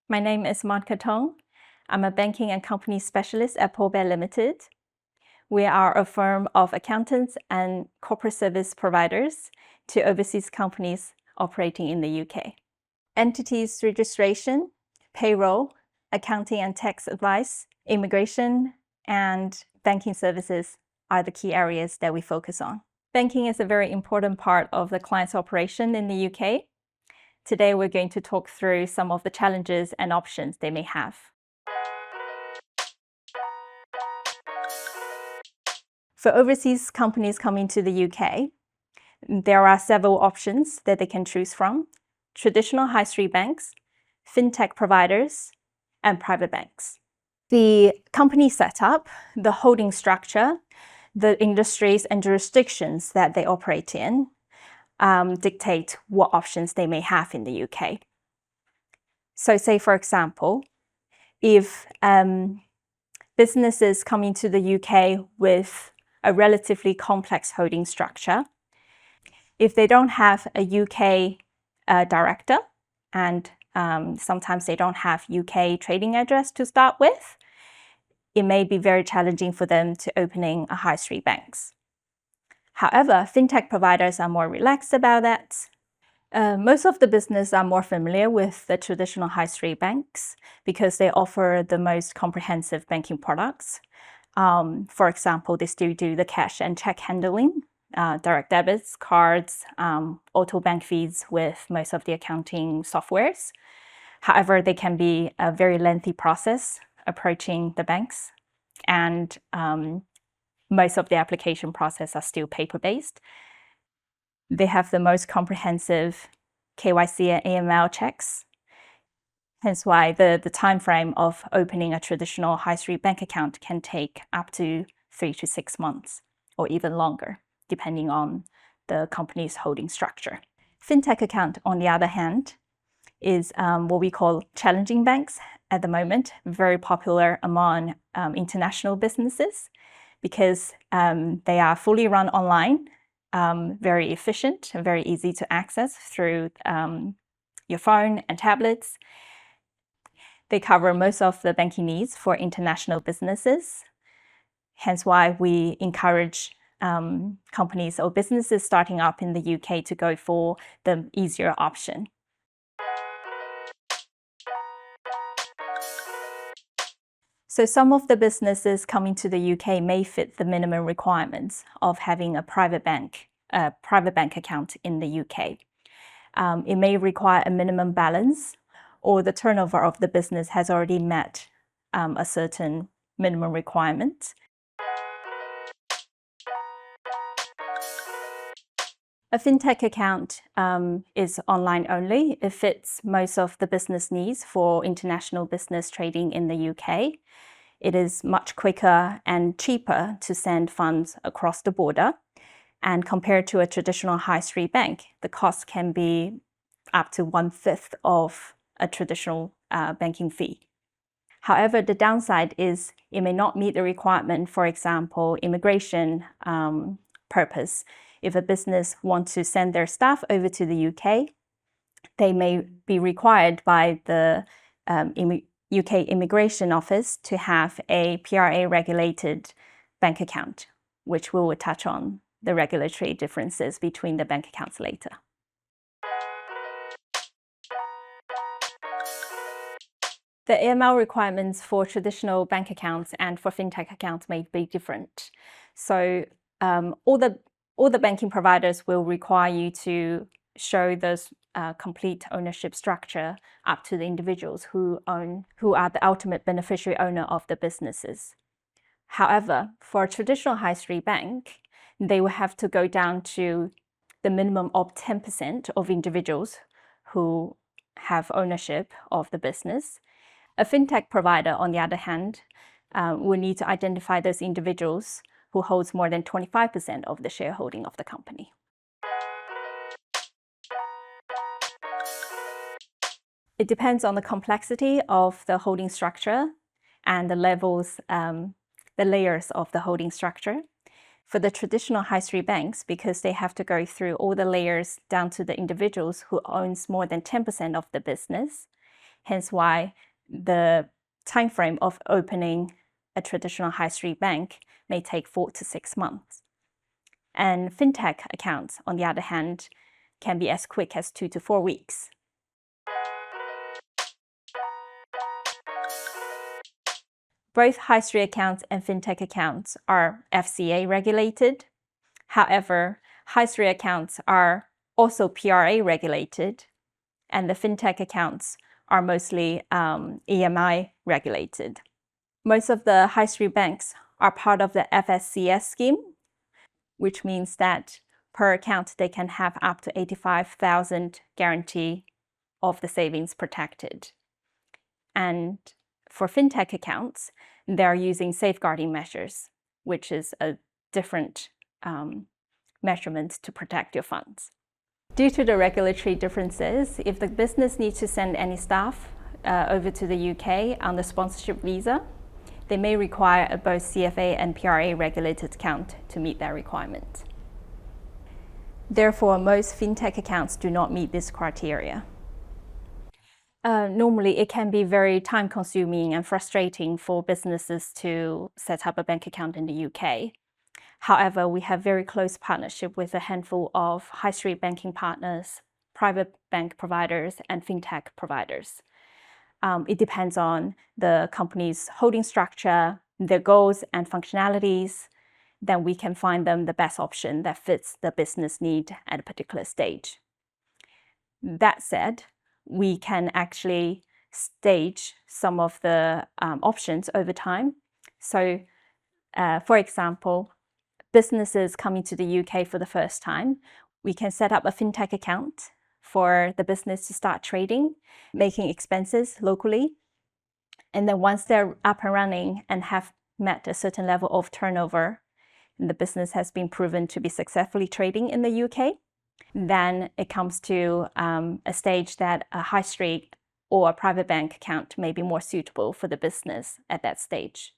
My name is Tong. I'm a banking and company specialist at Paul Beare Ltd. We are a firm of accountants and corporate service providers to overseas companies operating in the UK. Entities registration, payroll, accounting and tax advice, immigration, and banking services are the key areas that we focus on. Banking is a very important part of the client's operation in the UK. Today, we're going to talk through some of the challenges and options they may have. For overseas companies coming to the UK, there are several options that they can choose from: traditional high street banks, fintech providers, and private banks. The company setup, the holding structure, the industries and jurisdictions that they operate in dictate what options they may have in the UK. So say, for example, if businesses come into the UK with a relatively complex holding structure, if they don't have a UK director, and sometimes they don't have UK trading address to start with, it may be very challenging for them to opening a high street banks. However, fintech providers are more relaxed about that. Most of the business are more familiar with the traditional high street banks because they offer the most comprehensive banking products. For example, they still do the cash and check handling, direct debits, cards, auto bank feeds with most of the accounting softwares. However, they can be a very lengthy process approaching the banks, and most of the application process are still paper-based. They have the most comprehensive KYC and AML checks, hence why the time frame of opening a traditional high street bank account can take up to 3 to 6 months, or even longer, depending on the company's holding structure. Fintech account, on the other hand, is what we call challenging banks at the moment, very popular among international businesses because they are fully run online, very efficient, and very easy to access through your phone and tablets. They cover most of the banking needs for international businesses, hence why we encourage companies or businesses starting up in the UK to go for the easier option. So some of the businesses coming to the UK may fit the minimum requirements of having a private bank account in the UK. It may require a minimum balance, or the turnover of the business has already met a certain minimum requirement. A fintech account is online only. It fits most of the business needs for international business trading in the UK. It is much quicker and cheaper to send funds across the border. And compared to a traditional high street bank, the cost can be up to 1/5 of a traditional banking fee. However, the downside is it may not meet the requirement, for example, immigration purpose. If a business wants to send their staff over to the UK, they may be required by the UK Immigration Office to have a PRA-regulated bank account, which we will touch on the regulatory differences between the bank accounts later. The AML requirements for traditional bank accounts and for fintech accounts may be different. So all the banking providers will require you to show this complete ownership structure up to the individuals who are the ultimate beneficiary owner of the businesses. However, for a traditional high street bank, they will have to go down to the minimum of 10% of individuals who have ownership of the business. A fintech provider, on the other hand, will need to identify those individuals who holds more than 25% of the shareholding of the company. It depends on the complexity of the holding structure and the levels, the layers of the holding structure. For the traditional high street banks, because they have to go through all the layers down to the individuals who owns more than 10% of the business, hence why the time frame of opening a traditional high street bank may take 4 to 6 months. And fintech accounts, on the other hand, can be as quick as 2 to 4 weeks. Both high street accounts and fintech accounts are FCA regulated. However, high street accounts are also PRA regulated, and the fintech accounts are mostly EMI regulated. Most of the high street banks are part of the FSCS scheme, which means that per account they can have up to 85,000 guarantee of the savings protected. And for fintech accounts, they're using safeguarding measures, which is a different measurement to protect your funds. Due to the regulatory differences, if the business needs to send any staff over to the UK on the sponsorship visa, they may require a both CFA and PRA regulated account to meet that requirement. Therefore, most fintech accounts do not meet this criteria. Normally, it can be very time-consuming and frustrating for businesses to set up a bank account in the UK. However, we have very close partnership with a handful of high street banking partners, private bank providers, and fintech providers. It depends on the company's holding structure, their goals and functionalities. Then we can find them the best option that fits the business need at a particular stage. That said, we can actually stage some of the options over time. So, for example, businesses coming to the UK for the first time, we can set up a fintech account for the business to start trading, making expenses locally. And then once they're up and running and have met a certain level of turnover, and the business has been proven to be successfully trading in the UK, then it comes to a stage that a high street or a private bank account may be more suitable for the business at that stage.